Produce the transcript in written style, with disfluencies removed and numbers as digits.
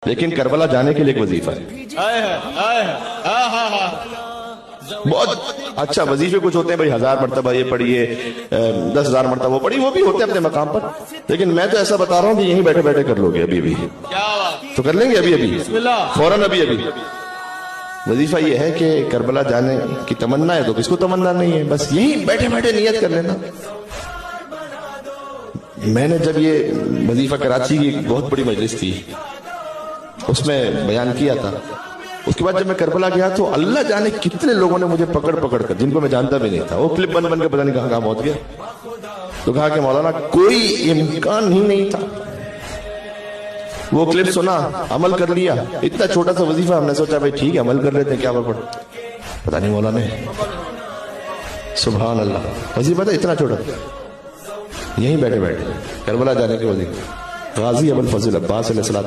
لیکن کربلا جانے کے لیے ایک وظیفہ ہے، بہت اچھا وظیفے کچھ ہوتے ہیں بھائی 1000 مرتبہ یہ پڑھیے، 10,000 مرتبہ وہ پڑھیے، وہ بھی ہوتے ہیں اپنے مقام پر، لیکن میں تو ایسا بتا رہا ہوں کہ یہیں بیٹھے بیٹھے کر لو گے ابھی ابھی تو کر لیں گے ابھی فوراً ابھی وظیفہ یہ ہے کہ کربلا جانے کی تمنا ہے تو کس کو تمنا نہیں ہے، بس یہیں بیٹھے بیٹھے نیت کر لینا۔ میں نے جب یہ وظیفہ کراچی کی بہت بڑی مجلس تھی اس میں بیان کیا تھا، اس کے بعد جب میں کربلا گیا تو اللہ جانے کتنے لوگوں نے مجھے پکڑ پکڑ کر، جن کو میں جانتا بھی نہیں تھا، وہ کلپ بن بن کے پتہ نہیں کہاں پہنچ گیا، تو کہا کہ مولانا کوئی امکان ہی نہیں تھا، وہ کلپ سنا، عمل کر لیا، اتنا چھوٹا سا وظیفہ، ہم نے سوچا بھائی ٹھیک ہے عمل کر لیتے ہیں، کیا پڑتا، پتہ نہیں مولانا سبحان اللہ وظیفہ تھا اتنا چھوٹا، یہیں بیٹھے بیٹھے کربلا جانے کے وظیفہ، غازی ابو الفضل عباس علیہ السلام